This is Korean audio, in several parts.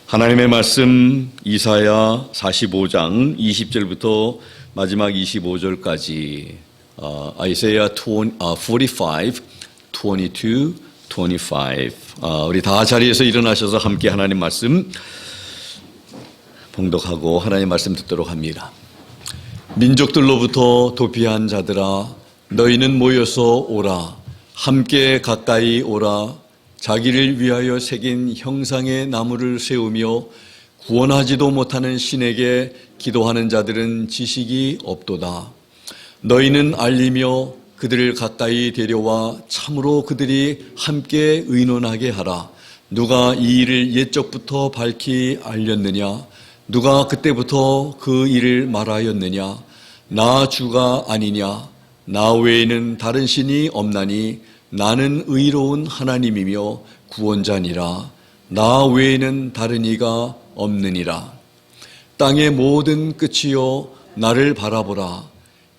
하나님의 말씀 이사야 45장 20절부터 마지막 25절까지 Isaiah 45, 22, 25 우리 다 자리에서 일어나셔서 함께 하나님 말씀 봉독하고 하나님 말씀 듣도록 합니다. 민족들로부터 도피한 자들아 너희는 모여서 오라. 함께 가까이 오라. 자기를 위하여 새긴 형상의 나무를 세우며 구원하지도 못하는 신에게 기도하는 자들은 지식이 없도다. 너희는 알리며 그들을 가까이 데려와 참으로 그들이 함께 의논하게 하라. 누가 이 일을 옛적부터 밝히 알렸느냐? 누가 그때부터 그 일을 말하였느냐? 나 주가 아니냐? 나 외에는 다른 신이 없나니 나는 의로운 하나님이며 구원자니라. 나 외에는 다른 이가 없느니라. 땅의 모든 끝이여 나를 바라보라.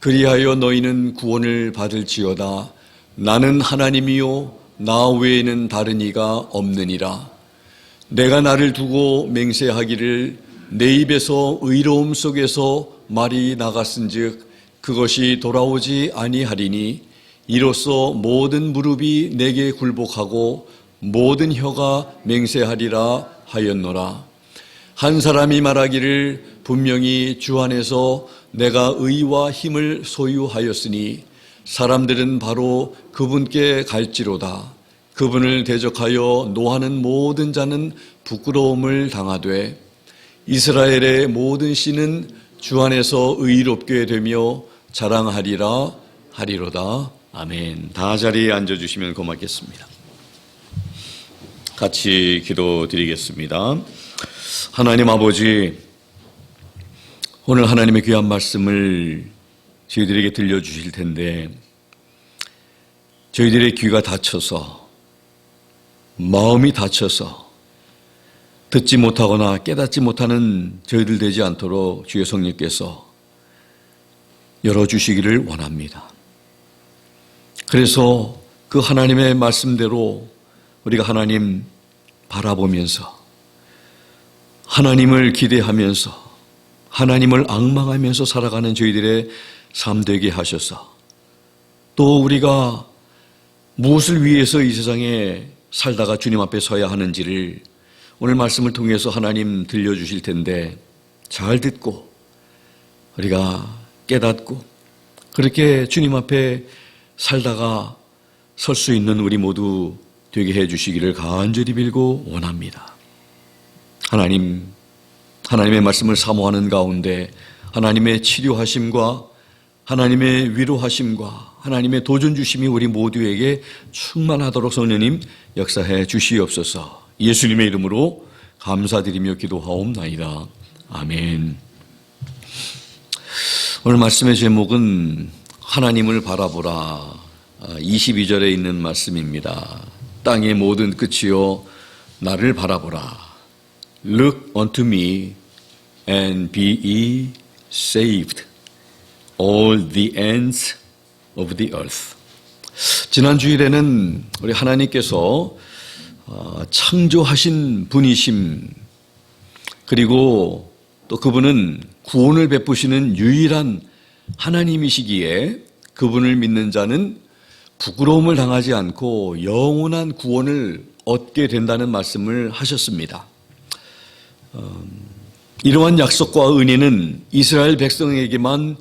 그리하여 너희는 구원을 받을지어다. 나는 하나님이요 나 외에는 다른 이가 없느니라. 내가 나를 두고 맹세하기를 내 입에서 의로움 속에서 말이 나갔은즉 그것이 돌아오지 아니하리니 이로써 모든 무릎이 내게 굴복하고 모든 혀가 맹세하리라 하였노라. 한 사람이 말하기를 분명히 주 안에서 내가 의와 힘을 소유하였으니 사람들은 바로 그분께 갈지로다. 그분을 대적하여 노하는 모든 자는 부끄러움을 당하되 이스라엘의 모든 씨는 주 안에서 의롭게 되며 자랑하리라 하리로다. 아멘. 다 자리에 앉아주시면 고맙겠습니다. 같이 기도드리겠습니다. 하나님 아버지, 오늘 하나님의 귀한 말씀을 저희들에게 들려주실 텐데 저희들의 귀가 닫혀서 마음이 닫혀서 듣지 못하거나 깨닫지 못하는 저희들 되지 않도록 주의 성령께서 열어주시기를 원합니다. 그래서 그 하나님의 말씀대로 우리가 하나님 바라보면서 하나님을 기대하면서 하나님을 앙망하면서 살아가는 저희들의 삶 되게 하셔서 또 우리가 무엇을 위해서 이 세상에 살다가 주님 앞에 서야 하는지를 오늘 말씀을 통해서 하나님 들려주실 텐데 잘 듣고 우리가 깨닫고 그렇게 주님 앞에 살다가 설 수 있는 우리 모두 되게 해주시기를 간절히 빌고 원합니다. 하나님의 말씀을 사모하는 가운데 하나님의 치료하심과 하나님의 위로하심과 하나님의 도전 주심이 우리 모두에게 충만하도록 성령님 역사해 주시옵소서. 예수님의 이름으로 감사드리며 기도하옵나이다. 아멘. 오늘 말씀의 제목은 하나님을 바라보라. 22절에 있는 말씀입니다. 땅의 모든 끝이요 나를 바라보라. Look unto me and be ye saved, all the ends of the earth. 지난 주일에는 우리 하나님께서 창조하신 분이심 그리고 또 그분은 구원을 베푸시는 유일한 하나님이시기에 그분을 믿는 자는 부끄러움을 당하지 않고 영원한 구원을 얻게 된다는 말씀을 하셨습니다. 이러한 약속과 은혜는 이스라엘 백성에게만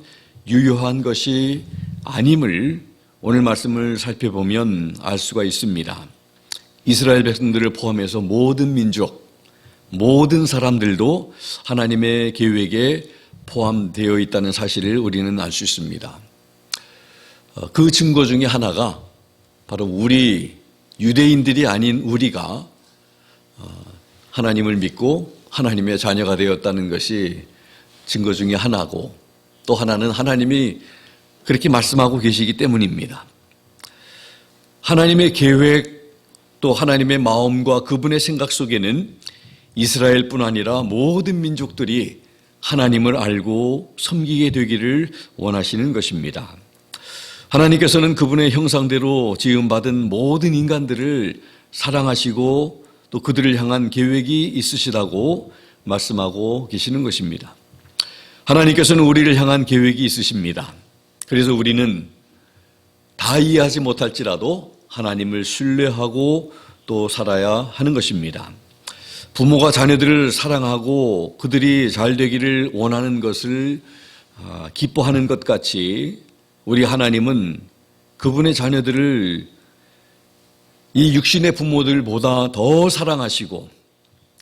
유효한 것이 아님을 오늘 말씀을 살펴보면 알 수가 있습니다. 이스라엘 백성들을 포함해서 모든 민족, 모든 사람들도 하나님의 계획에 포함되어 있다는 사실을 우리는 알 수 있습니다. 그 증거 중에 하나가 바로 우리 유대인들이 아닌 우리가 하나님을 믿고 하나님의 자녀가 되었다는 것이 증거 중에 하나고 또 하나는 하나님이 그렇게 말씀하고 계시기 때문입니다. 하나님의 계획 또 하나님의 마음과 그분의 생각 속에는 이스라엘뿐 아니라 모든 민족들이 하나님을 알고 섬기게 되기를 원하시는 것입니다. 하나님께서는 그분의 형상대로 지음받은 모든 인간들을 사랑하시고 또 그들을 향한 계획이 있으시다고 말씀하고 계시는 것입니다. 하나님께서는 우리를 향한 계획이 있으십니다. 그래서 우리는 다 이해하지 못할지라도 하나님을 신뢰하고 또 살아야 하는 것입니다. 부모가 자녀들을 사랑하고 그들이 잘 되기를 원하는 것을 기뻐하는 것 같이 우리 하나님은 그분의 자녀들을 이 육신의 부모들보다 더 사랑하시고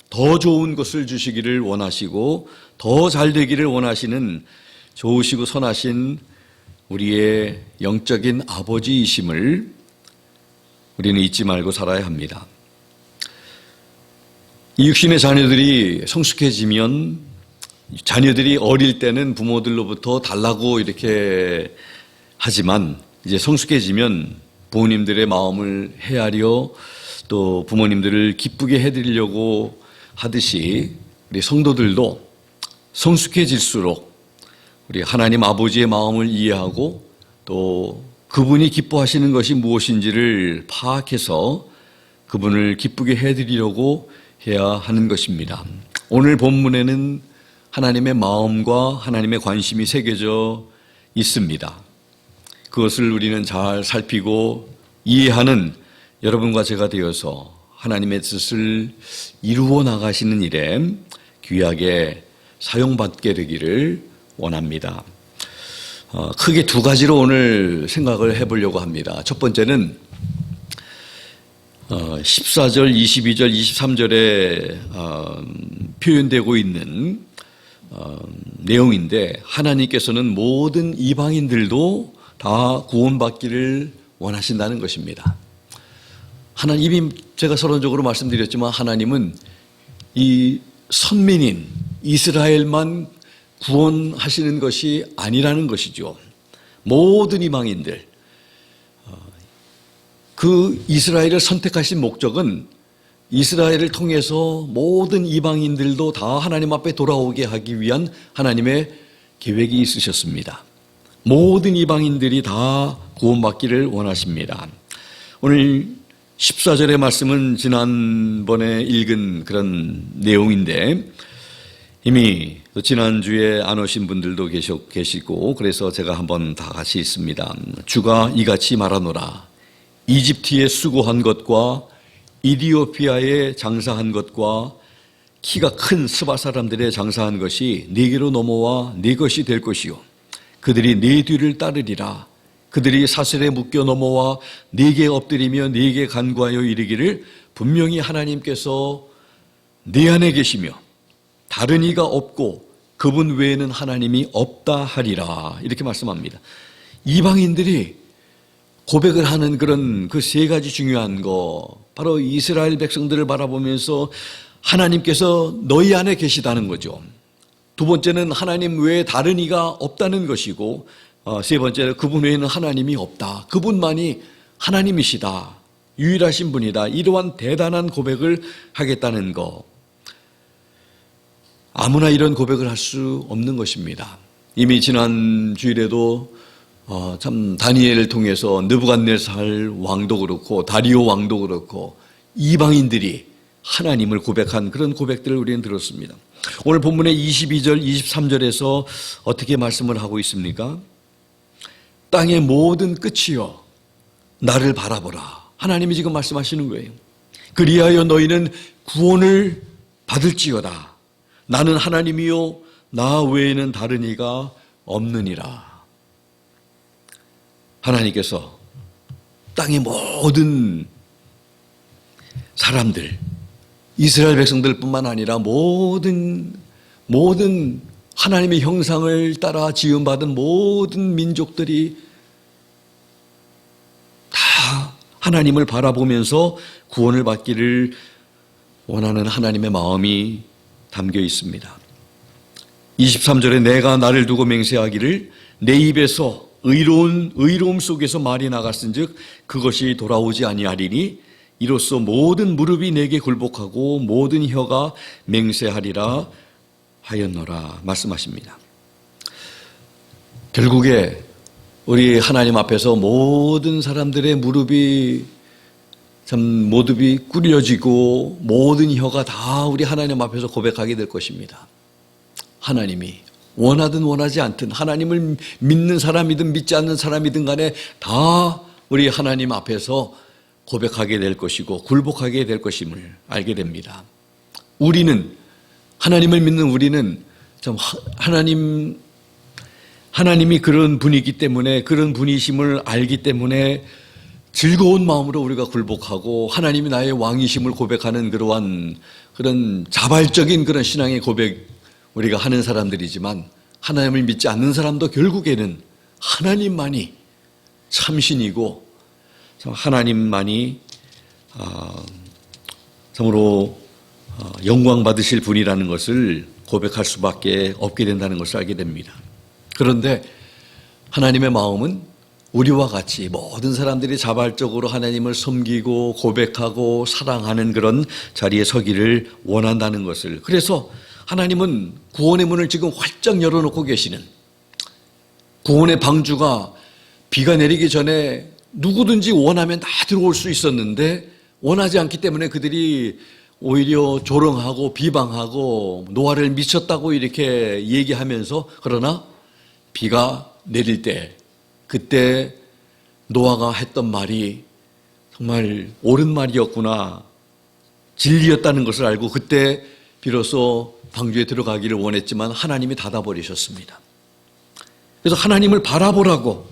더 좋은 것을 주시기를 원하시고 더 잘 되기를 원하시는 좋으시고 선하신 우리의 영적인 아버지이심을 우리는 잊지 말고 살아야 합니다. 이 육신의 자녀들이 성숙해지면 자녀들이 어릴 때는 부모들로부터 달라고 이렇게 하지만 이제 성숙해지면 부모님들의 마음을 헤아려 또 부모님들을 기쁘게 해드리려고 하듯이 우리 성도들도 성숙해질수록 우리 하나님 아버지의 마음을 이해하고 또 그분이 기뻐하시는 것이 무엇인지를 파악해서 그분을 기쁘게 해드리려고 해야 하는 것입니다. 오늘 본문에는 하나님의 마음과 하나님의 관심이 새겨져 있습니다. 그것을 우리는 잘 살피고 이해하는 여러분과 제가 되어서 하나님의 뜻을 이루어 나가시는 일에 귀하게 사용받게 되기를 원합니다. 크게 두 가지로 오늘 생각을 해보려고 합니다. 첫 번째는 14절, 22절, 23절에 표현되고 있는 내용인데 하나님께서는 모든 이방인들도 다 구원받기를 원하신다는 것입니다. 이미 제가 서론적으로 말씀드렸지만 하나님은 이 선민인 이스라엘만 구원하시는 것이 아니라는 것이죠. 모든 이방인들, 그 이스라엘을 선택하신 목적은 이스라엘을 통해서 모든 이방인들도 다 하나님 앞에 돌아오게 하기 위한 하나님의 계획이 있으셨습니다. 모든 이방인들이 다 구원받기를 원하십니다. 오늘 14절의 말씀은 지난번에 읽은 그런 내용인데 이미 지난주에 안 오신 분들도 계시고 그래서 제가 한번 다 같이 읽습니다. 주가 이같이 말하노라. 이집트에 수고한 것과 이디오피아에 장사한 것과 키가 큰 스바 사람들의 장사한 것이 네게로 넘어와 네 것이 될 것이요. 그들이 네 뒤를 따르리라. 그들이 사슬에 묶여 넘어와 네게 엎드리며 네게 간구하여 이르기를 분명히 하나님께서 네 안에 계시며 다른 이가 없고 그분 외에는 하나님이 없다 하리라. 이렇게 말씀합니다. 이방인들이 고백을 하는 그런 그 세 가지 중요한 거, 바로 이스라엘 백성들을 바라보면서 하나님께서 너희 안에 계시다는 거죠. 두 번째는 하나님 외에 다른 이가 없다는 것이고, 세 번째는 그분 외에는 하나님이 없다. 그분만이 하나님이시다. 유일하신 분이다. 이러한 대단한 고백을 하겠다는 거. 아무나 이런 고백을 할 수 없는 것입니다. 이미 지난 주일에도 참 다니엘을 통해서 느부갓네살 왕도 그렇고 다리오 왕도 그렇고 이방인들이 하나님을 고백한 그런 고백들을 우리는 들었습니다. 오늘 본문의 22절, 23절에서 어떻게 말씀을 하고 있습니까? 땅의 모든 끝이여 나를 바라보라. 하나님이 지금 말씀하시는 거예요. 그리하여 너희는 구원을 받을지어다. 나는 하나님이요 나 외에는 다른 이가 없느니라. 하나님께서 땅의 모든 사람들, 이스라엘 백성들뿐만 아니라 모든 하나님의 형상을 따라 지음받은 모든 민족들이 다 하나님을 바라보면서 구원을 받기를 원하는 하나님의 마음이 담겨 있습니다. 23절에 내가 나를 두고 맹세하기를 내 입에서 의로움 속에서 말이 나갔은즉 그것이 돌아오지 아니하리니 이로써 모든 무릎이 내게 굴복하고 모든 혀가 맹세하리라 하였노라 말씀하십니다. 결국에 우리 하나님 앞에서 모든 사람들의 무릎이 참 모습이 꾸려지고 모든 혀가 다 우리 하나님 앞에서 고백하게 될 것입니다. 하나님이 원하든 원하지 않든 하나님을 믿는 사람이든 믿지 않는 사람이든 간에 다 우리 하나님 앞에서 고백하게 될 것이고 굴복하게 될 것임을 알게 됩니다. 우리는 하나님을 믿는 우리는 참 하나님이 그런 분이기 때문에 그런 분이심을 알기 때문에 즐거운 마음으로 우리가 굴복하고 하나님이 나의 왕이심을 고백하는 그런 자발적인 그런 신앙의 고백 우리가 하는 사람들이지만 하나님을 믿지 않는 사람도 결국에는 하나님만이 참신이고 하나님만이 참으로 영광 받으실 분이라는 것을 고백할 수밖에 없게 된다는 것을 알게 됩니다. 그런데 하나님의 마음은 우리와 같이 모든 사람들이 자발적으로 하나님을 섬기고 고백하고 사랑하는 그런 자리에 서기를 원한다는 것을, 그래서 하나님은 구원의 문을 지금 활짝 열어놓고 계시는, 구원의 방주가 비가 내리기 전에 누구든지 원하면 다 들어올 수 있었는데 원하지 않기 때문에 그들이 오히려 조롱하고 비방하고 노아를 미쳤다고 이렇게 얘기하면서, 그러나 비가 내릴 때 그때 노아가 했던 말이 정말 옳은 말이었구나, 진리였다는 것을 알고 그때 비로소 방주에 들어가기를 원했지만 하나님이 닫아버리셨습니다. 그래서 하나님을 바라보라고,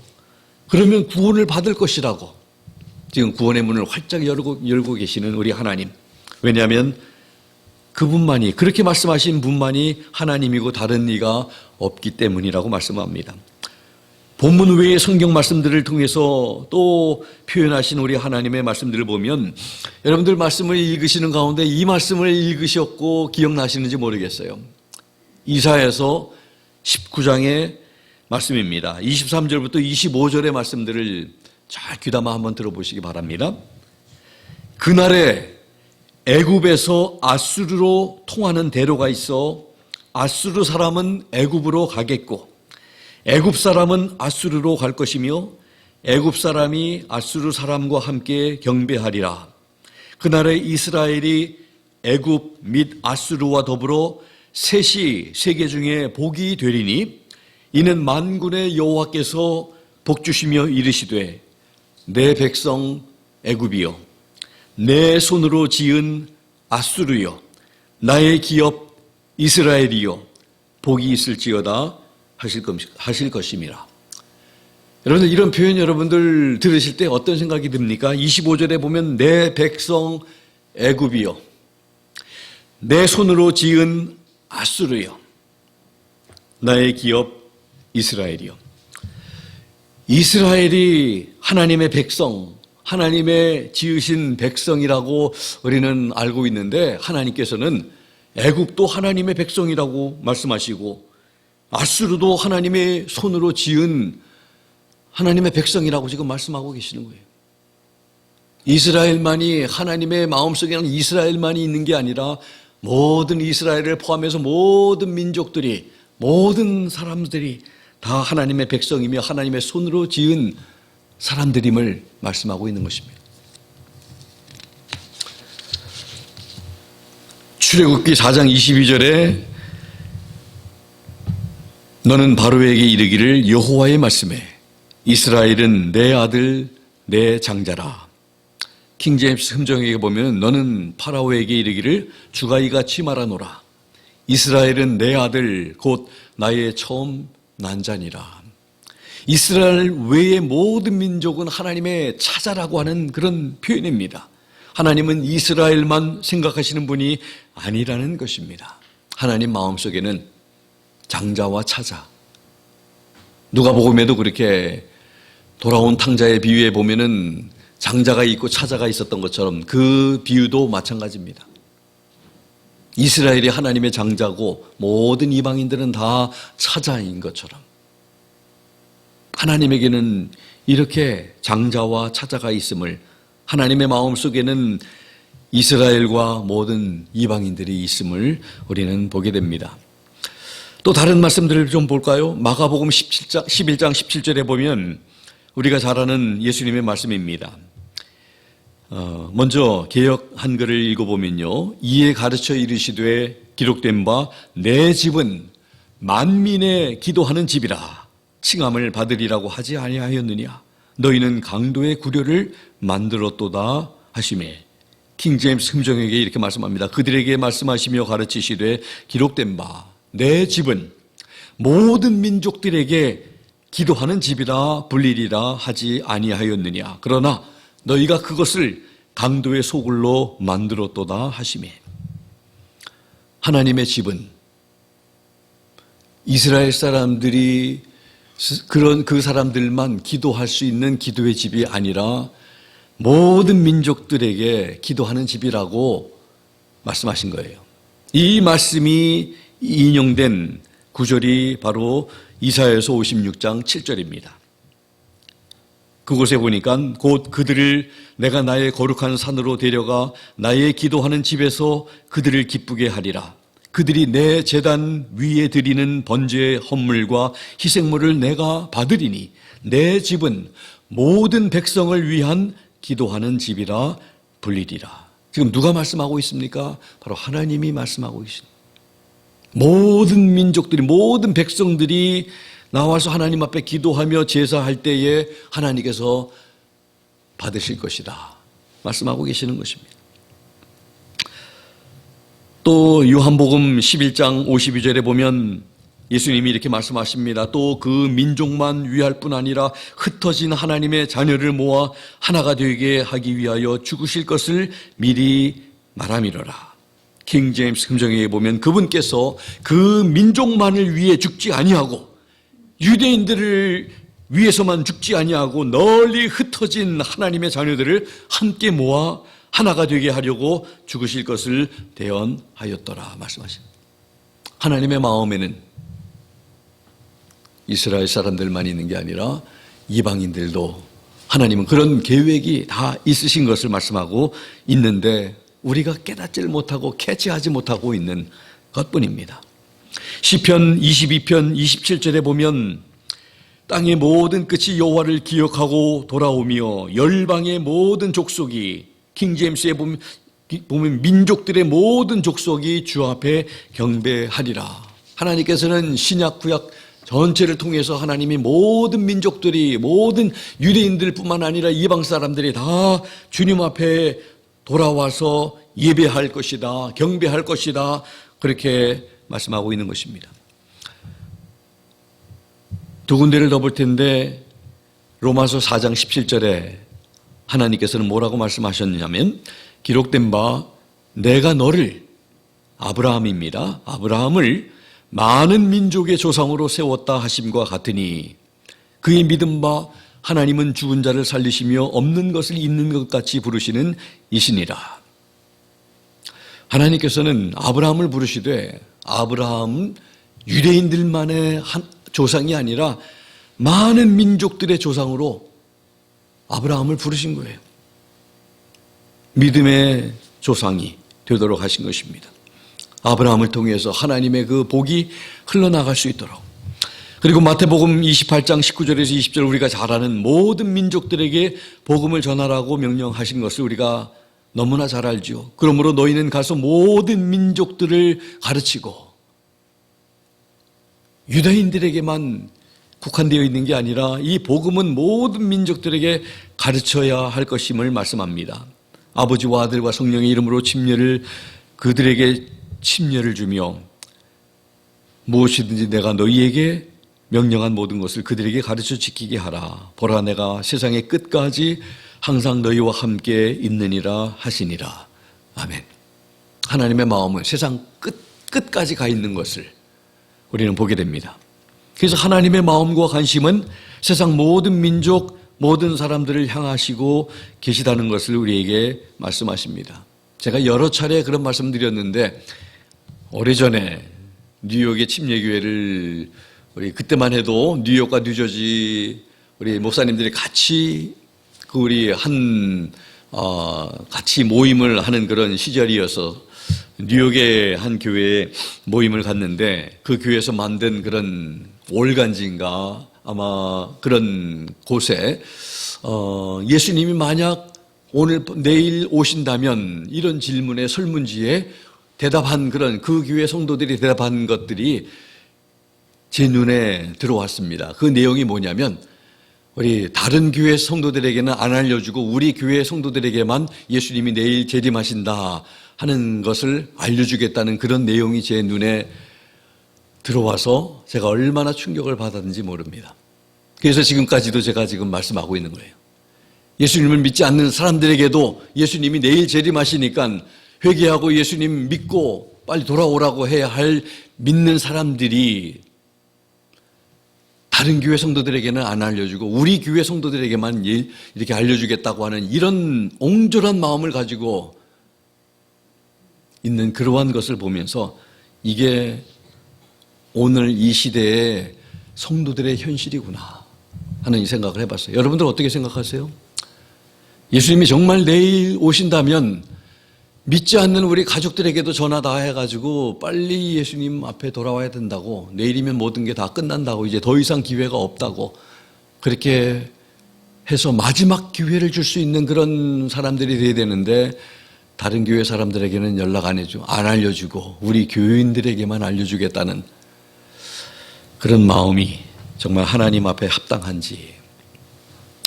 그러면 구원을 받을 것이라고 지금 구원의 문을 활짝 열고 계시는 우리 하나님, 왜냐하면 그분만이, 그렇게 말씀하신 분만이 하나님이고 다른 이가 없기 때문이라고 말씀합니다. 본문 외의 성경 말씀들을 통해서 또 표현하신 우리 하나님의 말씀들을 보면 여러분들 말씀을 읽으시는 가운데 이 말씀을 읽으셨고 기억나시는지 모르겠어요. 이사야서 19장의 말씀입니다. 23절부터 25절의 말씀들을 잘 귀담아 한번 들어보시기 바랍니다. 그날에 애굽에서 아수르로 통하는 대로가 있어 아수르 사람은 애굽으로 가겠고 애굽 사람은 아수르로 갈 것이며 애굽 사람이 아수르 사람과 함께 경배하리라. 그날에 이스라엘이 애굽 및 아수르와 더불어 셋이 세계 중에 복이 되리니 이는 만군의 여호와께서 복주시며 이르시되 내 백성 애굽이여 내 손으로 지은 아수르여 나의 기업 이스라엘이여 복이 있을지어다 하실 것임이라. 여러분들 이런 표현 여러분들 들으실 때 어떤 생각이 듭니까? 25절에 보면 내 백성 애굽이여 내 손으로 지은 아수르여 나의 기업 이스라엘이요. 이스라엘이 하나님의 백성, 하나님의 지으신 백성이라고 우리는 알고 있는데 하나님께서는 애굽도 하나님의 백성이라고 말씀하시고 아수르도 하나님의 손으로 지은 하나님의 백성이라고 지금 말씀하고 계시는 거예요. 이스라엘만이 하나님의 마음속에는 이스라엘만이 있는 게 아니라 모든 이스라엘을 포함해서 모든 민족들이, 모든 사람들이 다 하나님의 백성이며 하나님의 손으로 지은 사람들임을 말씀하고 있는 것입니다. 출애굽기 4장 22절에 너는 바로에게 이르기를 여호와의 말씀에 이스라엘은 내 아들 내 장자라. 킹제임스 흠정에게 보면 너는 파라오에게 이르기를 주가 이같이 말하노라. 이스라엘은 내 아들 곧 나의 처음 난자니라. 이스라엘 외의 모든 민족은 하나님의 차자라고 하는 그런 표현입니다. 하나님은 이스라엘만 생각하시는 분이 아니라는 것입니다. 하나님 마음속에는 장자와 차자, 누가복음에도 그렇게 돌아온 탕자의 비유에 보면은 장자가 있고 차자가 있었던 것처럼 그 비유도 마찬가지입니다. 이스라엘이 하나님의 장자고 모든 이방인들은 다 차자인 것처럼 하나님에게는 이렇게 장자와 차자가 있음을, 하나님의 마음속에는 이스라엘과 모든 이방인들이 있음을 우리는 보게 됩니다. 또 다른 말씀들을 좀 볼까요? 마가복음 11장 17절에 보면 우리가 잘 아는 예수님의 말씀입니다. 먼저 개역 한글을 읽어보면요. 이에 가르쳐 이르시되 기록된 바 내 집은 만민의 기도하는 집이라 칭함을 받으리라고 하지 아니하였느냐. 너희는 강도의 구려를 만들었도다 하시매. 킹제임스 금정에게 이렇게 말씀합니다. 그들에게 말씀하시며 가르치시되 기록된 바 내 집은 모든 민족들에게 기도하는 집이라 불리리라 하지 아니하였느냐. 그러나 너희가 그것을 강도의 소굴로 만들었도다 하시매. 하나님의 집은 이스라엘 사람들이 그 사람들만 기도할 수 있는 기도의 집이 아니라 모든 민족들에게 기도하는 집이라고 말씀하신 거예요. 이 말씀이 인용된 구절이 바로 이사야서 56장 7절입니다. 그곳에 보니까 곧 그들을 내가 나의 거룩한 산으로 데려가 나의 기도하는 집에서 그들을 기쁘게 하리라. 그들이 내 제단 위에 드리는 번제의 헌물과 희생물을 내가 받으리니 내 집은 모든 백성을 위한 기도하는 집이라 불리리라. 지금 누가 말씀하고 있습니까? 바로 하나님이 말씀하고 계십니다. 모든 민족들이, 모든 백성들이 나와서 하나님 앞에 기도하며 제사할 때에 하나님께서 받으실 것이다 말씀하고 계시는 것입니다. 또 요한복음 11장 52절에 보면 예수님이 이렇게 말씀하십니다. 또 그 민족만 위할 뿐 아니라 흩어진 하나님의 자녀를 모아 하나가 되게 하기 위하여 죽으실 것을 미리 말함이로라. 킹제임스 금정에 보면 그분께서 그 민족만을 위해 죽지 아니하고 유대인들을 위해서만 죽지 아니하고 널리 흩어진 하나님의 자녀들을 함께 모아 하나가 되게 하려고 죽으실 것을 대언하였더라 말씀하십니다. 하나님의 마음에는 이스라엘 사람들만 있는 게 아니라 이방인들도 하나님은 그런 계획이 다 있으신 것을 말씀하고 있는데 우리가 깨닫지를 못하고 캐치하지 못하고 있는 것뿐입니다. 시편 22편 27절에 보면 땅의 모든 끝이 여호와를 기억하고 돌아오며 열방의 모든 족속이, 킹제임스에 보면 민족들의 모든 족속이 주 앞에 경배하리라. 하나님께서는 신약 구약 전체를 통해서 하나님이 모든 민족들이, 모든 유대인들뿐만 아니라 이방 사람들이 다 주님 앞에 돌아와서 예배할 것이다, 경배할 것이다, 그렇게 말씀하고 있는 것입니다. 두 군데를 더 볼 텐데 로마서 4장 17절에 하나님께서는 뭐라고 말씀하셨냐면 기록된 바 내가 너를, 아브라함입니다, 아브라함을 많은 민족의 조상으로 세웠다 하심과 같으니 그의 믿은 바 하나님은 죽은 자를 살리시며 없는 것을 있는 것 같이 부르시는 이시니라. 하나님께서는 아브라함을 부르시되 아브라함은 유대인들만의 조상이 아니라 많은 민족들의 조상으로 아브라함을 부르신 거예요. 믿음의 조상이 되도록 하신 것입니다. 아브라함을 통해서 하나님의 그 복이 흘러나갈 수 있도록. 그리고 마태복음 28장 19절에서 20절 우리가 잘 아는 모든 민족들에게 복음을 전하라고 명령하신 것을 우리가 너무나 잘 알죠. 그러므로 너희는 가서 모든 민족들을 가르치고, 유대인들에게만 국한되어 있는 게 아니라 이 복음은 모든 민족들에게 가르쳐야 할 것임을 말씀합니다. 아버지와 아들과 성령의 이름으로 그들에게 침례를 주며 무엇이든지 내가 너희에게 명령한 모든 것을 그들에게 가르쳐 지키게 하라. 보라, 내가 세상의 끝까지 항상 너희와 함께 있느니라 하시니라. 아멘. 하나님의 마음은 세상 끝까지 가 있는 것을 우리는 보게 됩니다. 그래서 하나님의 마음과 관심은 세상 모든 민족, 모든 사람들을 향하시고 계시다는 것을 우리에게 말씀하십니다. 제가 여러 차례 그런 말씀 드렸는데 오래전에 뉴욕의 침례교회를 우리 그때만 해도 뉴욕과 뉴저지 우리 목사님들이 같이 같이 모임을 하는 그런 시절이어서 뉴욕의 한 교회에 모임을 갔는데 그 교회에서 만든 그런 올간지인가 아마 그런 곳에 예수님이 만약 내일 오신다면 이런 질문의 설문지에 대답한 그 교회 성도들이 대답한 것들이 제 눈에 들어왔습니다. 그 내용이 뭐냐면 우리 다른 교회 성도들에게는 안 알려주고 우리 교회 성도들에게만 예수님이 내일 재림하신다 하는 것을 알려주겠다는 그런 내용이 제 눈에 들어와서 제가 얼마나 충격을 받았는지 모릅니다. 그래서 지금까지도 제가 지금 말씀하고 있는 거예요. 예수님을 믿지 않는 사람들에게도 예수님이 내일 재림하시니까 회개하고 예수님 믿고 빨리 돌아오라고 해야 할 믿는 사람들이 다른 교회 성도들에게는 안 알려주고 우리 교회 성도들에게만 이렇게 알려주겠다고 하는 이런 옹졸한 마음을 가지고 있는 그러한 것을 보면서 이게 오늘 이 시대의 성도들의 현실이구나 하는 이 생각을 해봤어요. 여러분들 어떻게 생각하세요? 예수님이 정말 내일 오신다면 믿지 않는 우리 가족들에게도 전화 다 해가지고 빨리 예수님 앞에 돌아와야 된다고, 내일이면 모든 게 다 끝난다고, 이제 더 이상 기회가 없다고, 그렇게 해서 마지막 기회를 줄 수 있는 그런 사람들이 돼야 되는데 다른 교회 사람들에게는 연락 안 알려주고 우리 교인들에게만 알려주겠다는 그런 마음이 정말 하나님 앞에 합당한지,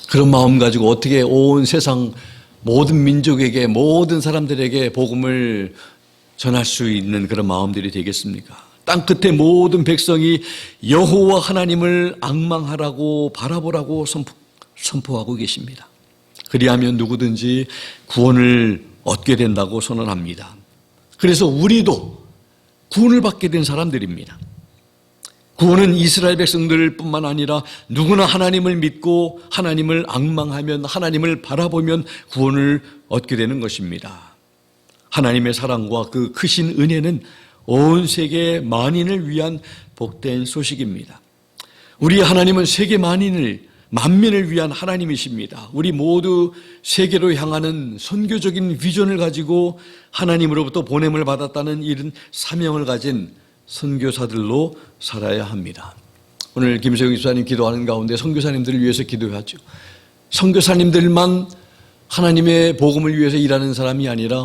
그런 마음 가지고 어떻게 온 세상 모든 민족에게, 모든 사람들에게 복음을 전할 수 있는 그런 마음들이 되겠습니까? 땅끝의 모든 백성이 여호와 하나님을 앙망하라고 바라보라고 선포하고 계십니다. 그리하면 누구든지 구원을 얻게 된다고 선언합니다. 그래서 우리도 구원을 받게 된 사람들입니다. 구원은 이스라엘 백성들뿐만 아니라 누구나 하나님을 믿고 하나님을 앙망하면, 하나님을 바라보면 구원을 얻게 되는 것입니다. 하나님의 사랑과 그 크신 은혜는 온 세계 만인을 위한 복된 소식입니다. 우리 하나님은 세계 만민을 위한 하나님이십니다. 우리 모두 세계로 향하는 선교적인 비전을 가지고 하나님으로부터 보냄을 받았다는 이런 사명을 가진 선교사들로 살아야 합니다. 오늘 김세영 집사님 기도하는 가운데 선교사님들을 위해서 기도하죠. 선교사님들만 하나님의 복음을 위해서 일하는 사람이 아니라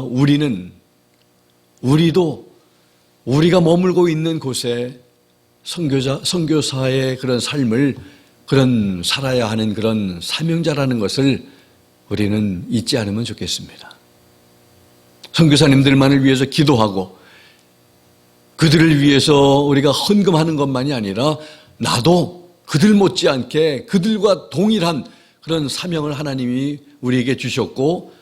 우리도 우리가 머물고 있는 곳에 선교사의 그런 삶을 살아야 하는 그런 사명자라는 것을 우리는 잊지 않으면 좋겠습니다. 선교사님들만을 위해서 기도하고 그들을 위해서 우리가 헌금하는 것만이 아니라 나도 그들 못지않게 그들과 동일한 그런 사명을 하나님이 우리에게 주셨고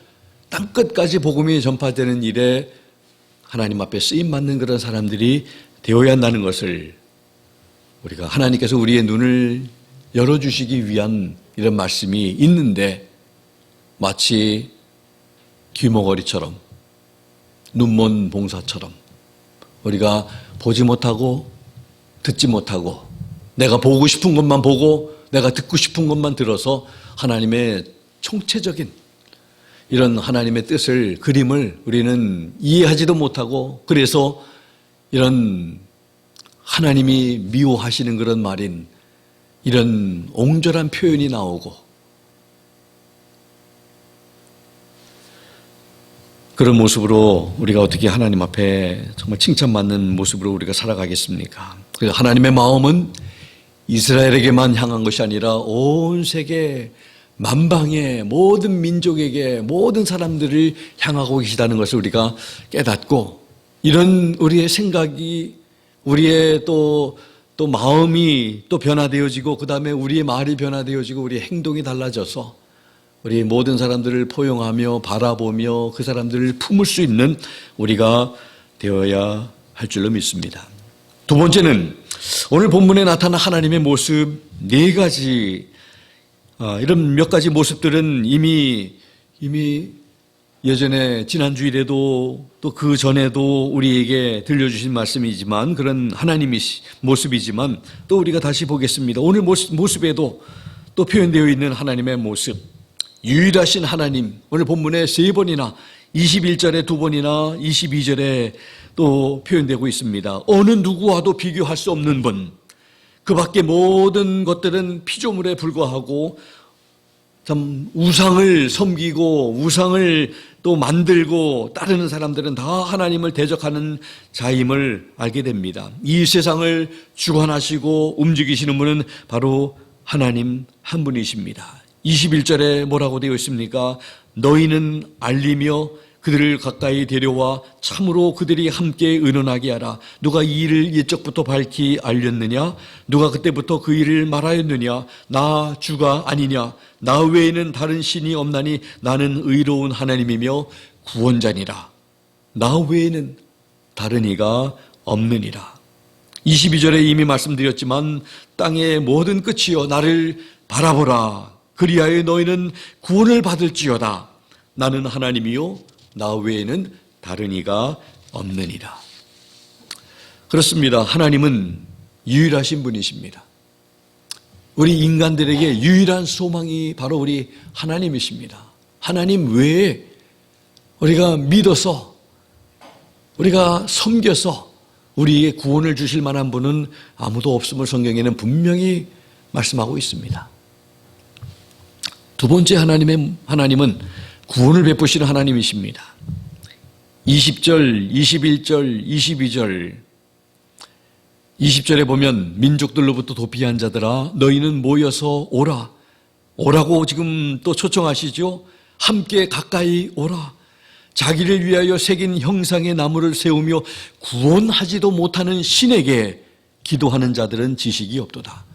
땅끝까지 복음이 전파되는 일에 하나님 앞에 쓰임받는 그런 사람들이 되어야 한다는 것을 우리가, 하나님께서 우리의 눈을 열어주시기 위한 이런 말씀이 있는데 마치 귀머거리처럼, 눈먼 봉사처럼 우리가 보지 못하고 듣지 못하고 내가 보고 싶은 것만 보고 내가 듣고 싶은 것만 들어서 하나님의 총체적인 이런 하나님의 뜻을, 그림을 우리는 이해하지도 못하고, 그래서 이런 하나님이 미워하시는 그런 말인 이런 옹졸한 표현이 나오고, 그런 모습으로 우리가 어떻게 하나님 앞에 정말 칭찬받는 모습으로 우리가 살아가겠습니까? 그래서 하나님의 마음은 이스라엘에게만 향한 것이 아니라 온 세계 만방의 모든 민족에게, 모든 사람들을 향하고 계시다는 것을 우리가 깨닫고, 이런 우리의 생각이, 우리의 또 마음이 또 변화되어지고, 그 다음에 우리의 말이 변화되어지고, 우리의 행동이 달라져서 우리 모든 사람들을 포용하며 바라보며 그 사람들을 품을 수 있는 우리가 되어야 할 줄로 믿습니다. 두 번째는 오늘 본문에 나타난 하나님의 모습 네 가지, 이런 몇 가지 모습들은 이미 예전에 지난주일에도 또 그 전에도 우리에게 들려주신 말씀이지만, 그런 하나님의 모습이지만 또 우리가 다시 보겠습니다. 오늘 모습에도 또 표현되어 있는 하나님의 모습, 유일하신 하나님, 오늘 본문에 3번이나 21절에 2번이나 22절에 또 표현되고 있습니다. 어느 누구와도 비교할 수 없는 분, 그 밖에 모든 것들은 피조물에 불과하고 참 우상을 섬기고 우상을 또 만들고 따르는 사람들은 다 하나님을 대적하는 자임을 알게 됩니다. 이 세상을 주관하시고 움직이시는 분은 바로 하나님 한 분이십니다. 21절에 뭐라고 되어 있습니까? 너희는 알리며 그들을 가까이 데려와 참으로 그들이 함께 의논하게 하라. 누가 이 일을 옛적부터 밝히 알렸느냐? 누가 그때부터 그 일을 말하였느냐? 나 주가 아니냐? 나 외에는 다른 신이 없나니 나는 의로운 하나님이며 구원자니라. 나 외에는 다른 이가 없느니라. 22절에 이미 말씀드렸지만 땅의 모든 끝이여 나를 바라보라. 그리하여 너희는 구원을 받을지어다. 나는 하나님이요 나 외에는 다른 이가 없느니라. 그렇습니다. 하나님은 유일하신 분이십니다. 우리 인간들에게 유일한 소망이 바로 우리 하나님이십니다. 하나님 외에 우리가 믿어서 우리가 섬겨서 우리의 구원을 주실 만한 분은 아무도 없음을 성경에는 분명히 말씀하고 있습니다. 두 번째 하나님은 구원을 베푸시는 하나님이십니다. 20절, 21절, 22절 20절에 보면 민족들로부터 도피한 자들아 너희는 모여서 오라. 오라고 지금 또 초청하시죠. 함께 가까이 오라. 자기를 위하여 새긴 형상의 나무를 세우며 구원하지도 못하는 신에게 기도하는 자들은 지식이 없도다.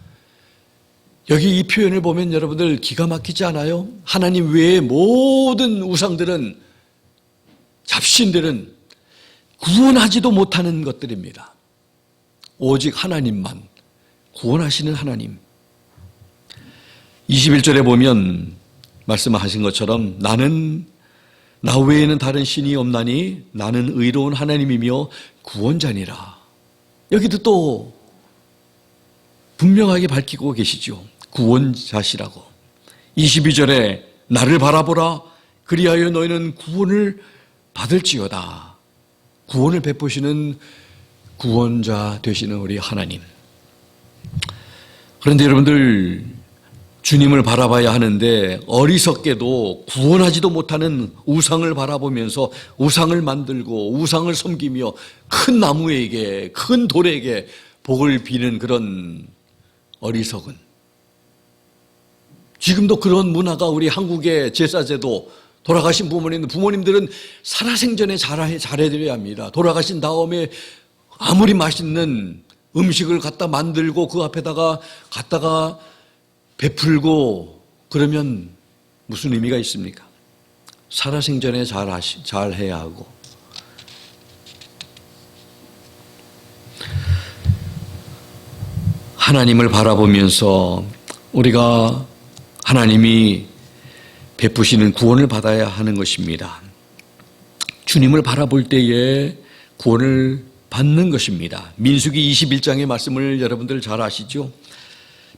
여기 이 표현을 보면 여러분들 기가 막히지 않아요? 하나님 외의 모든 우상들은 잡신들은 구원하지도 못하는 것들입니다. 오직 하나님만 구원하시는 하나님. 21절에 보면 말씀하신 것처럼 나는 나 외에는 다른 신이 없나니 나는 의로운 하나님이며 구원자니라. 여기도 또 분명하게 밝히고 계시죠. 구원자시라고. 22절에 나를 바라보라. 그리하여 너희는 구원을 받을지어다. 구원을 베푸시는 구원자 되시는 우리 하나님. 그런데 여러분들 주님을 바라봐야 하는데 어리석게도 구원하지도 못하는 우상을 바라보면서 우상을 만들고 우상을 섬기며 큰 나무에게 큰 돌에게 복을 비는 그런 어리석은, 지금도 그런 문화가 우리 한국의 제사제도, 돌아가신 부모님들은 살아생전에 잘해드려야 합니다. 돌아가신 다음에 아무리 맛있는 음식을 갖다 만들고 그 앞에다가 갖다가 베풀고 그러면 무슨 의미가 있습니까? 살아생전에 잘해야 하고. 하나님을 바라보면서 우리가 하나님이 베푸시는 구원을 받아야 하는 것입니다. 주님을 바라볼 때에 구원을 받는 것입니다. 민수기 21장의 말씀을 여러분들 잘 아시죠?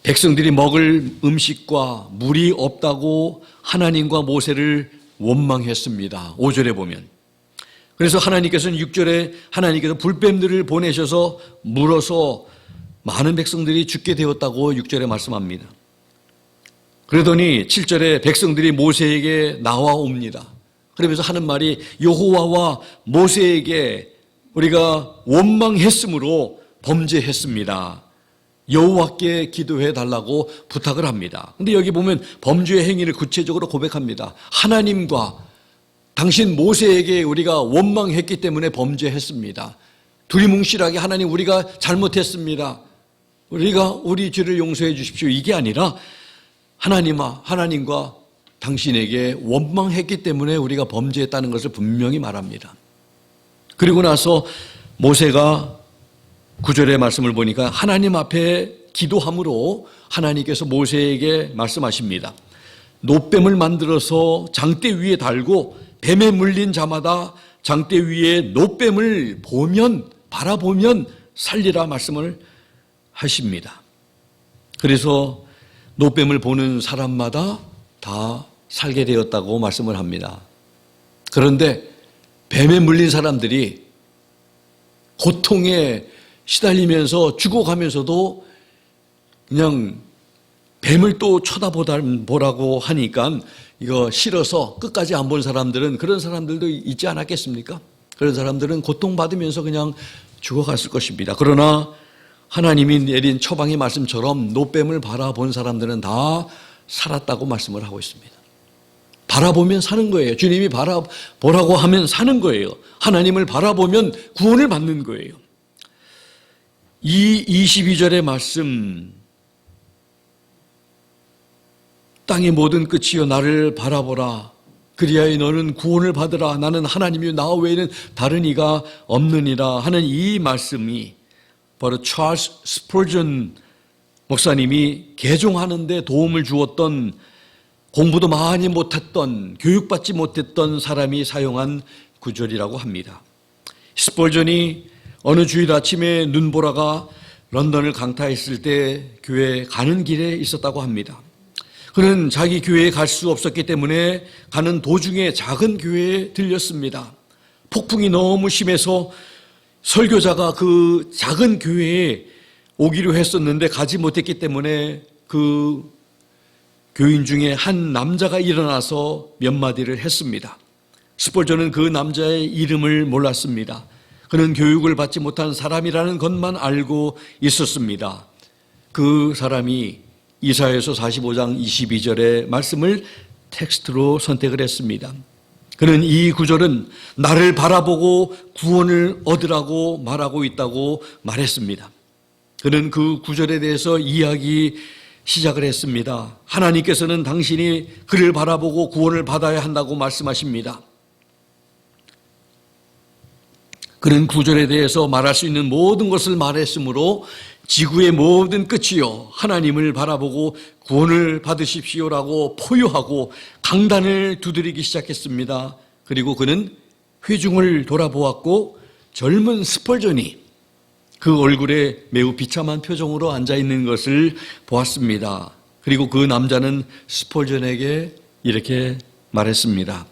백성들이 먹을 음식과 물이 없다고 하나님과 모세를 원망했습니다. 5절에 보면. 그래서 하나님께서는 6절에 하나님께서 불뱀들을 보내셔서 물어서 많은 백성들이 죽게 되었다고 6절에 말씀합니다. 그러더니 7절에 백성들이 모세에게 나와옵니다. 그러면서 하는 말이 여호와와 모세에게 우리가 원망했으므로 범죄했습니다. 여호와께 기도해 달라고 부탁을 합니다. 그런데 여기 보면 범죄의 행위를 구체적으로 고백합니다. 하나님과 당신 모세에게 우리가 원망했기 때문에 범죄했습니다. 두리뭉실하게 하나님 우리가 잘못했습니다. 우리가 우리 죄를 용서해 주십시오. 이게 아니라 하나님과 당신에게 원망했기 때문에 우리가 범죄했다는 것을 분명히 말합니다. 그리고 나서 모세가 9절의 말씀을 보니까 하나님 앞에 기도함으로 하나님께서 모세에게 말씀하십니다. 놋뱀을 만들어서 장대 위에 달고 뱀에 물린 자마다 장대 위에 놋뱀을 바라보면 살리라 말씀을 하십니다. 그래서 놋뱀을 보는 사람마다 다 살게 되었다고 말씀을 합니다. 그런데 뱀에 물린 사람들이 고통에 시달리면서 죽어가면서도 그냥 뱀을 또 쳐다보라고 하니까 이거 싫어서 끝까지 안 본 사람들은, 그런 사람들도 있지 않았겠습니까? 그런 사람들은 고통받으면서 그냥 죽어갔을 것입니다. 그러나 하나님이 내린 처방의 말씀처럼 노뱀을 바라본 사람들은 다 살았다고 말씀을 하고 있습니다. 바라보면 사는 거예요. 주님이 바라보라고 하면 사는 거예요. 하나님을 바라보면 구원을 받는 거예요. 이 22절의 말씀, 땅의 모든 끝이여 나를 바라보라. 그리하여 너는 구원을 받으라. 나는 하나님이요 나 외에는 다른 이가 없느니라 하는 이 말씀이 바로 찰스 스펄전 목사님이 개종하는 데 도움을 주었던, 공부도 많이 못했던, 교육받지 못했던 사람이 사용한 구절이라고 합니다. 스펄전이 어느 주일 아침에 눈보라가 런던을 강타했을 때 교회에 가는 길에 있었다고 합니다. 그는 자기 교회에 갈 수 없었기 때문에 가는 도중에 작은 교회에 들렸습니다. 폭풍이 너무 심해서 설교자가 그 작은 교회에 오기로 했었는데 가지 못했기 때문에 그 교인 중에 한 남자가 일어나서 몇 마디를 했습니다. 스펄전은 그 남자의 이름을 몰랐습니다. 그는 교육을 받지 못한 사람이라는 것만 알고 있었습니다. 그 사람이 이사야서 45장 22절의 말씀을 텍스트로 선택을 했습니다. 그는 이 구절은 나를 바라보고 구원을 얻으라고 말하고 있다고 말했습니다. 그는 그 구절에 대해서 이야기 시작을 했습니다. 하나님께서는 당신이 그를 바라보고 구원을 받아야 한다고 말씀하십니다. 그는 구절에 대해서 말할 수 있는 모든 것을 말했으므로 지구의 모든 끝이요 하나님을 바라보고 구원을 받으십시오라고 포효하고 강단을 두드리기 시작했습니다. 그리고 그는 회중을 돌아보았고 젊은 스펄전이 그 얼굴에 매우 비참한 표정으로 앉아있는 것을 보았습니다. 그리고 그 남자는 스펄전에게 이렇게 말했습니다.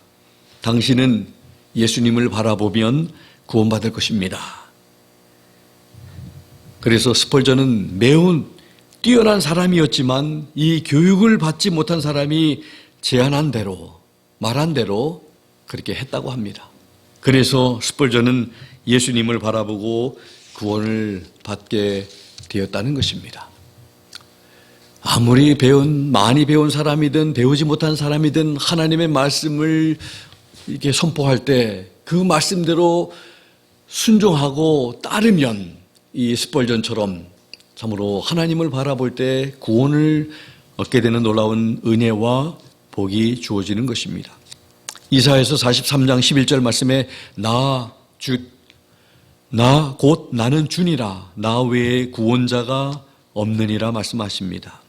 당신은 예수님을 바라보면 구원받을 것입니다. 그래서 스펄전은 매우 뛰어난 사람이었지만 이 교육을 받지 못한 사람이 제안한 대로, 말한 대로 그렇게 했다고 합니다. 그래서 스펄전은 예수님을 바라보고 구원을 받게 되었다는 것입니다. 아무리 많이 배운 사람이든 배우지 못한 사람이든 하나님의 말씀을 이렇게 선포할 때 그 말씀대로 순종하고 따르면 이 스펄전처럼 참으로 하나님을 바라볼 때 구원을 얻게 되는 놀라운 은혜와 복이 주어지는 것입니다. 이사야서 43장 11절 말씀에 나 곧 나는 주니라 나 외에 구원자가 없느니라 말씀하십니다.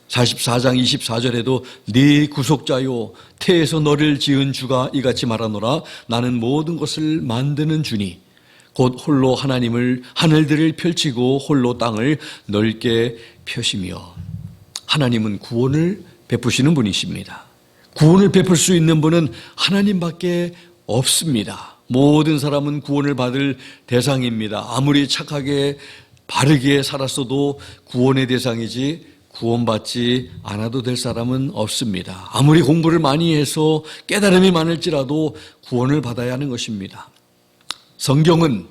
44장 24절에도 네 구속자요 태에서 너를 지은 주가 이같이 말하노라 나는 모든 것을 만드는 주니 곧 홀로 하늘들을 펼치고 홀로 땅을 넓게 펴시며 하나님은 구원을 베푸시는 분이십니다. 구원을 베풀 수 있는 분은 하나님밖에 없습니다. 모든 사람은 구원을 받을 대상입니다. 아무리 착하게 바르게 살았어도 구원의 대상이지 구원받지 않아도 될 사람은 없습니다. 아무리 공부를 많이 해서 깨달음이 많을지라도 구원을 받아야 하는 것입니다. 성경은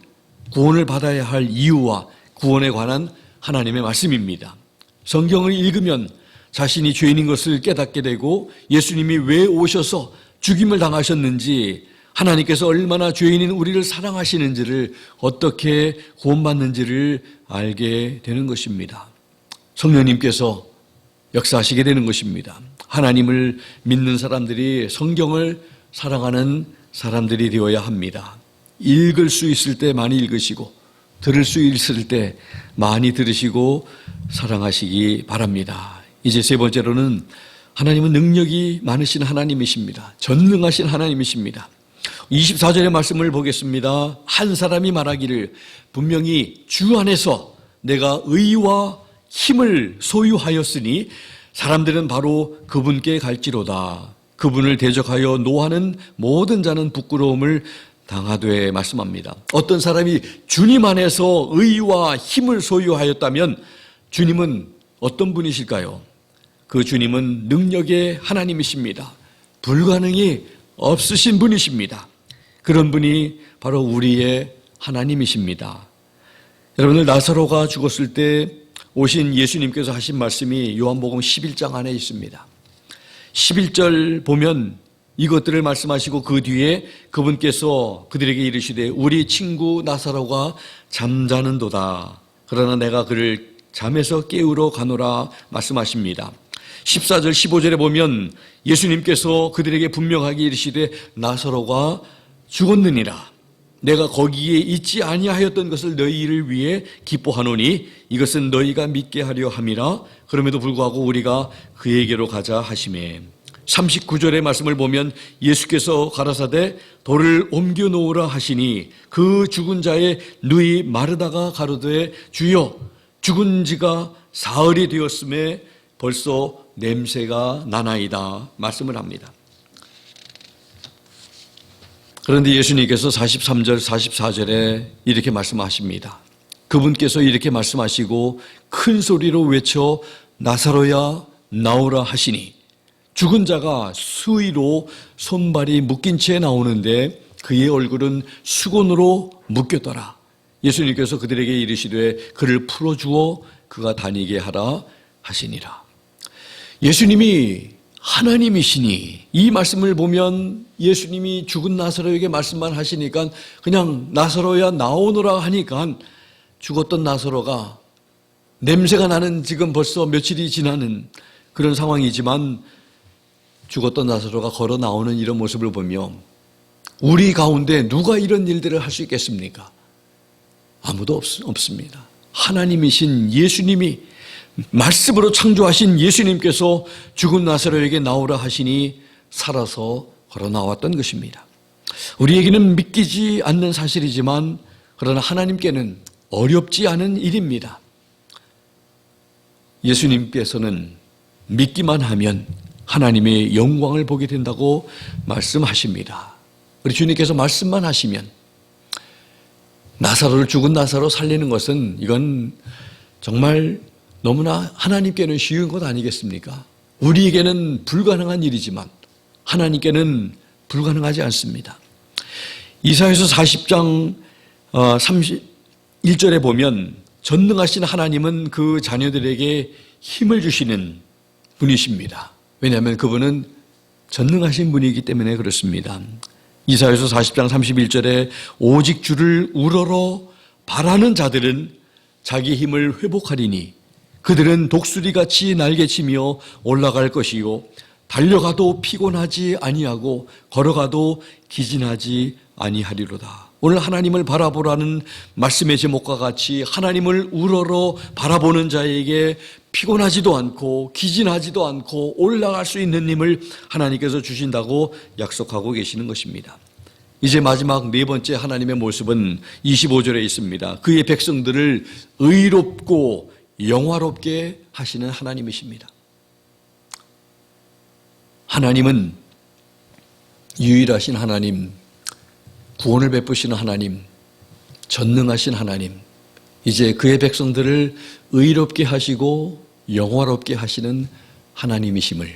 구원을 받아야 할 이유와 구원에 관한 하나님의 말씀입니다. 성경을 읽으면 자신이 죄인인 것을 깨닫게 되고 예수님이 왜 오셔서 죽임을 당하셨는지 하나님께서 얼마나 죄인인 우리를 사랑하시는지를 어떻게 구원받는지를 알게 되는 것입니다. 성령님께서 역사하시게 되는 것입니다. 하나님을 믿는 사람들이 성경을 사랑하는 사람들이 되어야 합니다. 읽을 수 있을 때 많이 읽으시고 들을 수 있을 때 많이 들으시고 사랑하시기 바랍니다. 이제 세 번째로는 하나님은 능력이 많으신 하나님이십니다. 전능하신 하나님이십니다. 24절의 말씀을 보겠습니다. 한 사람이 말하기를 분명히 주 안에서 내가 의와 힘을 소유하였으니 사람들은 바로 그분께 갈지로다. 그분을 대적하여 노하는 모든 자는 부끄러움을 당하되 말씀합니다. 어떤 사람이 주님 안에서 의와 힘을 소유하였다면 주님은 어떤 분이실까요? 그 주님은 능력의 하나님이십니다. 불가능이 없으신 분이십니다. 그런 분이 바로 우리의 하나님이십니다. 여러분들, 나사로가 죽었을 때 오신 예수님께서 하신 말씀이 요한복음 11장 안에 있습니다. 11절 보면 이것들을 말씀하시고 그 뒤에 그분께서 그들에게 이르시되 우리 친구 나사로가 잠자는도다. 그러나 내가 그를 잠에서 깨우러 가노라 말씀하십니다. 14절 15절에 보면 예수님께서 그들에게 분명하게 이르시되 나사로가 죽었느니라. 내가 거기에 있지 아니하였던 것을 너희를 위해 기뻐하노니 이것은 너희가 믿게 하려 함이라. 그럼에도 불구하고 우리가 그에게로 가자 하시매. 39절의 말씀을 보면 예수께서 가라사대 돌을 옮겨 놓으라 하시니 그 죽은 자의 누이 마르다가 가로되 주여 죽은 지가 사흘이 되었음에 벌써 냄새가 나나이다 말씀을 합니다. 그런데 예수님께서 43절 44절에 이렇게 말씀하십니다. 그분께서 이렇게 말씀하시고 큰 소리로 외쳐 나사로야 나오라 하시니 죽은 자가 수의로 손발이 묶인 채 나오는데 그의 얼굴은 수건으로 묶였더라. 예수님께서 그들에게 이르시되 그를 풀어주어 그가 다니게 하라 하시니라. 예수님이 하나님이시니 이 말씀을 보면 예수님이 죽은 나사로에게 말씀만 하시니까 그냥 나사로야 나오너라 하니까 죽었던 나사로가 냄새가 나는 지금 벌써 며칠이 지나는 그런 상황이지만 죽었던 나사로가 걸어 나오는 이런 모습을 보며 우리 가운데 누가 이런 일들을 할 수 있겠습니까? 아무도 없습니다. 하나님이신 예수님이 말씀으로 창조하신 예수님께서 죽은 나사로에게 나오라 하시니 살아서 걸어 나왔던 것입니다. 우리에게는 믿기지 않는 사실이지만 그러나 하나님께는 어렵지 않은 일입니다. 예수님께서는 믿기만 하면 하나님의 영광을 보게 된다고 말씀하십니다. 우리 주님께서 말씀만 하시면 나사로를 죽은 나사로 살리는 것은 이건 정말 너무나 하나님께는 쉬운 것 아니겠습니까? 우리에게는 불가능한 일이지만 하나님께는 불가능하지 않습니다. 이사야서 40장 31절에 보면 전능하신 하나님은 그 자녀들에게 힘을 주시는 분이십니다. 왜냐하면 그분은 전능하신 분이기 때문에 그렇습니다. 이사야서 40장 31절에 오직 주를 우러러 바라는 자들은 자기 힘을 회복하리니 그들은 독수리같이 날개치며 올라갈 것이요 달려가도 피곤하지 아니하고 걸어가도 기진하지 아니하리로다. 오늘 하나님을 바라보라는 말씀의 제목과 같이 하나님을 우러러 바라보는 자에게 피곤하지도 않고 기진하지도 않고 올라갈 수 있는 힘을 하나님께서 주신다고 약속하고 계시는 것입니다. 이제 마지막 네 번째 하나님의 모습은 25절에 있습니다. 그의 백성들을 의롭고 영화롭게 하시는 하나님이십니다. 하나님은 유일하신 하나님, 구원을 베푸시는 하나님, 전능하신 하나님, 이제 그의 백성들을 의롭게 하시고 영화롭게 하시는 하나님이심을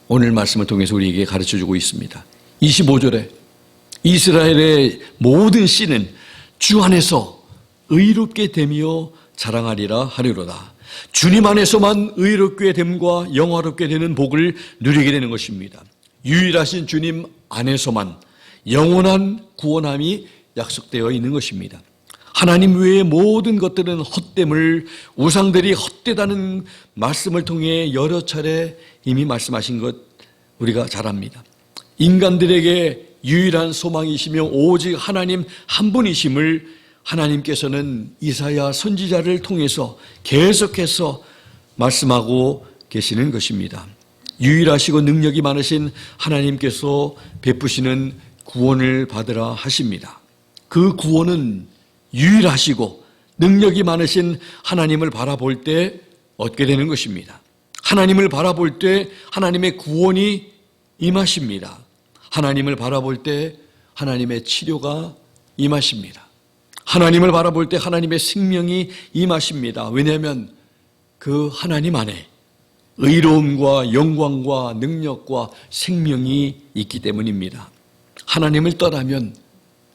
오늘 말씀을 통해서 우리에게 가르쳐주고 있습니다. 25절에 이스라엘의 모든 씨는 주 안에서 의롭게 되며 자랑하리라 하리로다. 주님 안에서만 의롭게 됨과 영화롭게 되는 복을 누리게 되는 것입니다. 유일하신 주님 안에서만 영원한 구원함이 약속되어 있는 것입니다. 하나님 외의 모든 것들은 헛됨을, 우상들이 헛되다는 말씀을 통해 여러 차례 이미 말씀하신 것 우리가 잘 압니다. 인간들에게 유일한 소망이시며 오직 하나님 한 분이심을 하나님께서는 이사야 선지자를 통해서 계속해서 말씀하고 계시는 것입니다. 유일하시고 능력이 많으신 하나님께서 베푸시는 구원을 받으라 하십니다. 그 구원은 유일하시고 능력이 많으신 하나님을 바라볼 때 얻게 되는 것입니다. 하나님을 바라볼 때 하나님의 구원이 임하십니다. 하나님을 바라볼 때 하나님의 치료가 임하십니다. 하나님을 바라볼 때 하나님의 생명이 임하십니다. 왜냐하면 그 하나님 안에 의로움과 영광과 능력과 생명이 있기 때문입니다. 하나님을 떠나면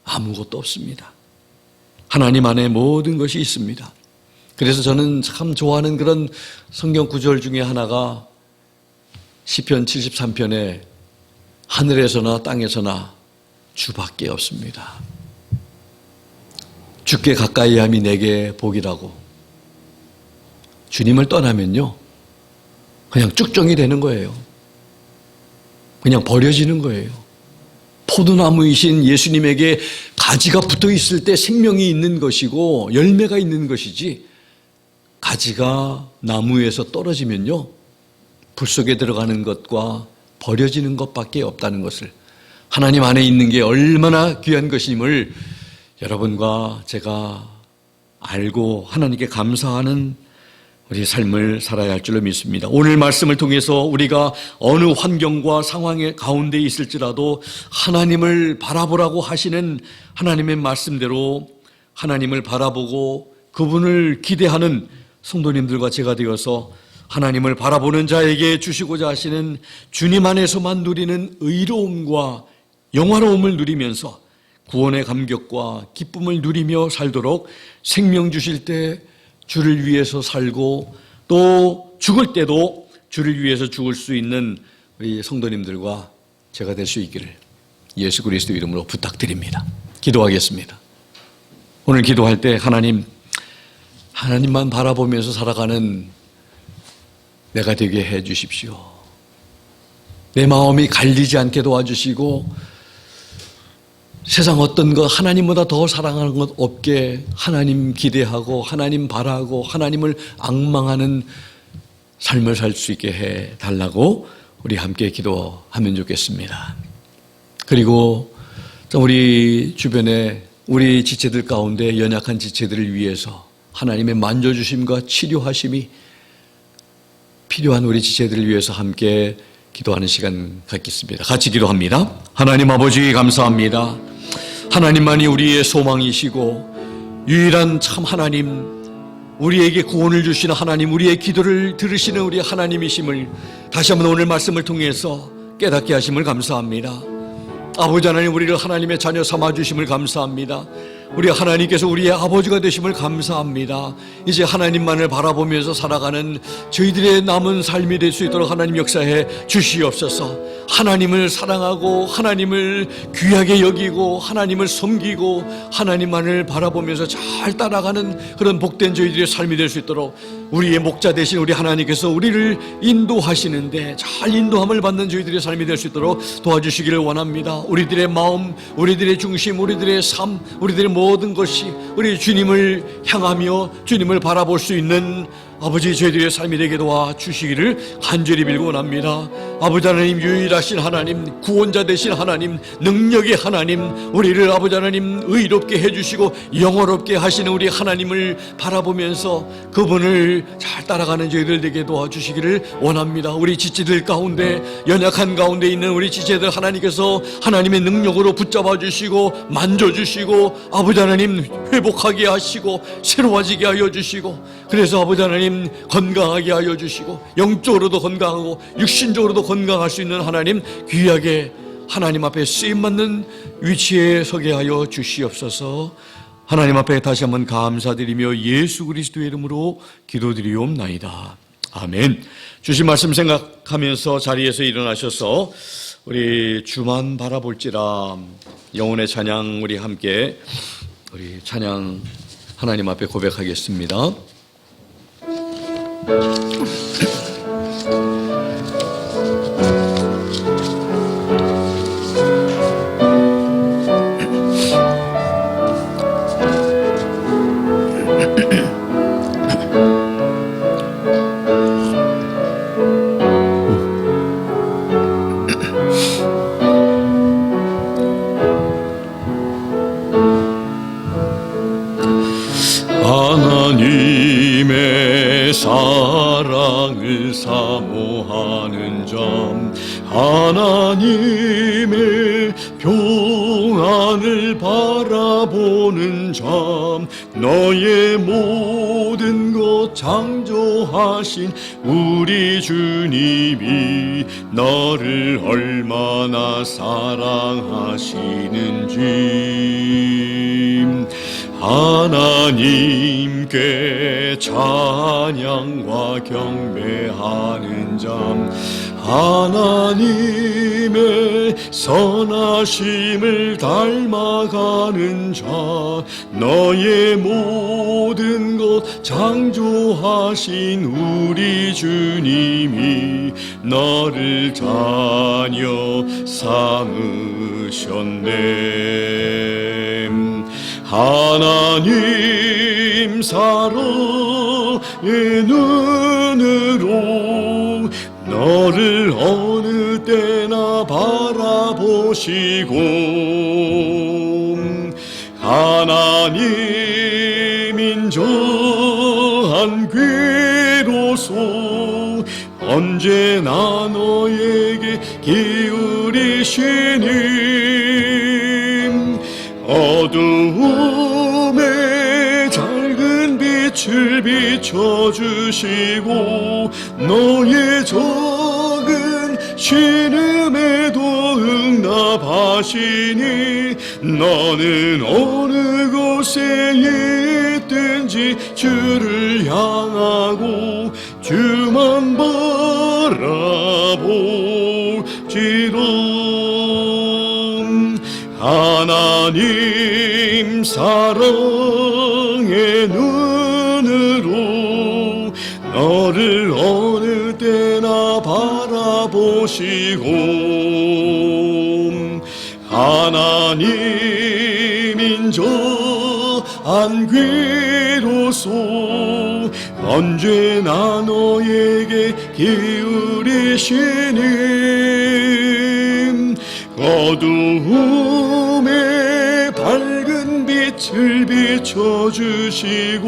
아무것도 없습니다. 하나님 안에 모든 것이 있습니다. 그래서 저는 참 좋아하는 그런 성경 구절 중에 하나가 시편 73편에 하늘에서나 땅에서나 주밖에 없습니다. 주께 가까이 함이 내게 복이라고. 주님을 떠나면요, 그냥 쭉정이 되는 거예요. 그냥 버려지는 거예요. 포도나무이신 예수님에게 가지가 붙어 있을 때 생명이 있는 것이고 열매가 있는 것이지, 가지가 나무에서 떨어지면요, 불 속에 들어가는 것과 버려지는 것밖에 없다는 것을, 하나님 안에 있는 게 얼마나 귀한 것임을 여러분과 제가 알고 하나님께 감사하는 우리 삶을 살아야 할 줄로 믿습니다. 오늘 말씀을 통해서 우리가 어느 환경과 상황의 가운데 있을지라도 하나님을 바라보라고 하시는 하나님의 말씀대로 하나님을 바라보고 그분을 기대하는 성도님들과 제가 되어서 하나님을 바라보는 자에게 주시고자 하시는 주님 안에서만 누리는 의로움과 영화로움을 누리면서 구원의 감격과 기쁨을 누리며 살도록 생명 주실 때 주를 위해서 살고 또 죽을 때도 주를 위해서 죽을 수 있는 우리 성도님들과 제가 될 수 있기를 예수 그리스도 이름으로 부탁드립니다. 기도하겠습니다. 오늘 기도할 때 하나님만 바라보면서 살아가는 내가 되게 해 주십시오. 내 마음이 갈리지 않게 도와주시고 세상 어떤 것 하나님보다 더 사랑하는 것 없게 하나님 기대하고 하나님 바라고 하나님을 앙망하는 삶을 살 수 있게 해달라고 우리 함께 기도하면 좋겠습니다. 그리고 우리 주변에 우리 지체들 가운데 연약한 지체들을 위해서 하나님의 만져주심과 치료하심이 필요한 우리 지체들을 위해서 함께 기도하는 시간 갖겠습니다. 같이 기도합니다. 하나님 아버지 감사합니다. 하나님만이 우리의 소망이시고 유일한 참 하나님, 우리에게 구원을 주시는 하나님, 우리의 기도를 들으시는 우리 하나님이심을 다시 한번 오늘 말씀을 통해서 깨닫게 하심을 감사합니다. 아버지 하나님, 우리를 하나님의 자녀 삼아주심을 감사합니다. 우리 하나님께서 우리의 아버지가 되심을 감사합니다. 이제 하나님만을 바라보면서 살아가는 저희들의 남은 삶이 될 수 있도록 하나님 역사해 주시옵소서. 하나님을 사랑하고 하나님을 귀하게 여기고 하나님을 섬기고 하나님만을 바라보면서 잘 따라가는 그런 복된 저희들의 삶이 될 수 있도록 우리의 목자 되신 우리 하나님께서 우리를 인도하시는데 잘 인도함을 받는 저희들의 삶이 될 수 있도록 도와주시기를 원합니다. 우리들의 마음, 우리들의 중심, 우리들의 삶, 우리들의 모든 것이 우리 주님을 향하며 주님을 바라볼 수 있는 아버지 저희들의 삶이 되게 도와주시기를 간절히 빌고 원합니다. 아버지 하나님, 유일하신 하나님, 구원자 되신 하나님, 능력의 하나님, 우리를 아버지 하나님 의롭게 해주시고 영원롭게 하시는 우리 하나님을 바라보면서 그분을 잘 따라가는 저희들 되게 도와주시기를 원합니다. 우리 지체들 가운데 연약한 가운데 있는 우리 지체들 하나님께서 하나님의 능력으로 붙잡아 주시고 만져주시고 아버지 하나님 회복하게 하시고 새로워지게 하여 주시고, 그래서 아버지 하나님 건강하게 하여 주시고 영적으로도 건강하고 육신적으로도 건강할 수 있는 하나님, 귀하게 하나님 앞에 쓰임받는 위치에 서게 하여 주시옵소서. 하나님 앞에 다시 한번 감사드리며 예수 그리스도의 이름으로 기도드리옵나이다. 아멘. 주신 말씀 생각하면서 자리에서 일어나셔서 우리 주만 바라볼지라 영혼의 찬양 우리 함께 우리 찬양 하나님 앞에 고백하겠습니다. 하나님의 사랑을 사모하는 점, 하나님의 평안을 평안을 바라보는 잠 너의 모든 것 창조하신 우리 주님이 너를 얼마나 사랑하시는지 하나님께 찬양과 경배하는 잠 하나님의 선하심을 닮아가는 자 너의 모든 것 창조하신 우리 주님이 너를 자녀 삼으셨네. 하나님 사랑의 눈으로 너를 어느 때나 바라보시고 하나님 인정한 귀로소 언제나 너에게 기울이시니 어두움에 작은 빛을 비춰주시고 너의 적은 신음에도 응답하시니 너는 어느 곳에 있든지 주를 향하고 주만 바라보지로 하나님 사랑의 눈으로 너를 어느 때나 바라보시고 하나님 인정한 귀로소 언제나 너에게 기울이시니 어두움에 밝은 빛을 비춰주시고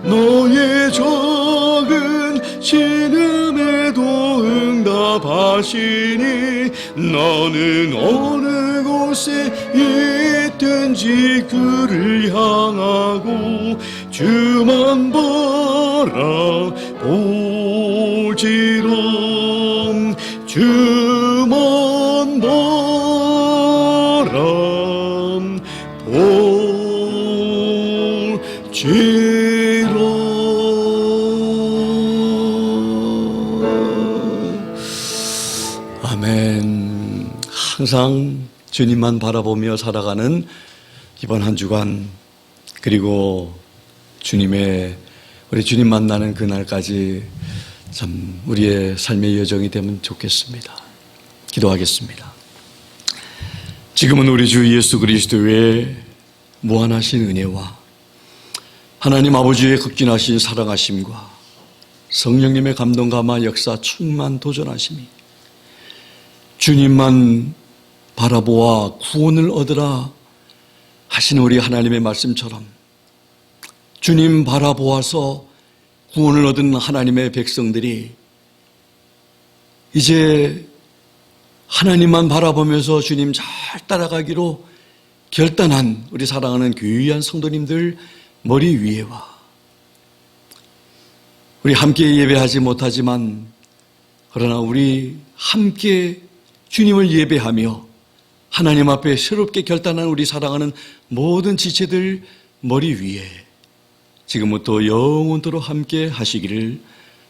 너의 적은 신음에도 응답하시니 너는 어느 곳에 있든지 그를 향하고 주만 바라보지롱 주만 아멘. 항상 주님만 바라보며 살아가는 이번 한 주간 그리고 우리 주님 만나는 그날까지 참 우리의 삶의 여정이 되면 좋겠습니다. 기도하겠습니다. 지금은 우리 주 예수 그리스도의 무한하신 은혜와 하나님 아버지의 극진하신 사랑하심과 성령님의 감동 감화 역사 충만 도전하심이 주님만 바라보아 구원을 얻으라 하시는 우리 하나님의 말씀처럼 주님 바라보아서 구원을 얻은 하나님의 백성들이 이제 하나님만 바라보면서 주님 잘 따라가기로 결단한 우리 사랑하는 귀한 성도님들 머리 위에와 우리 함께 예배하지 못하지만 그러나 우리 함께 주님을 예배하며 하나님 앞에 새롭게 결단한 우리 사랑하는 모든 지체들 머리 위에 지금부터 영원토록 함께 하시기를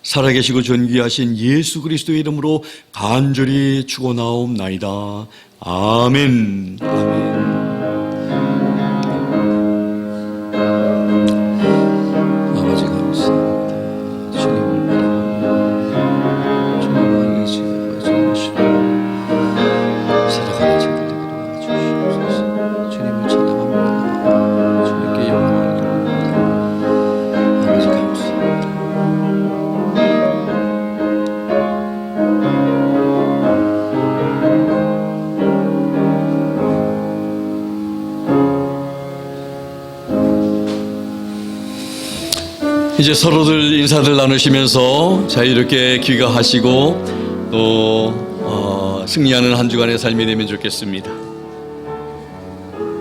살아계시고 존귀하신 예수 그리스도의 이름으로 간절히 축원하옵나이다. 아멘. 아멘. 아버지 감사합니다. 주님을 바라보며 주님의 의지가 전하시고 살아가는 자들 되기로 하주시옵소서. 주님을 찬양합니다. 주님께 영광을 돌립니다. 아버지 감사합니다. 이제 서로들 인사들 나누시면서 자유롭게 귀가하시고 또 승리하는 한 주간의 삶이 되면 좋겠습니다.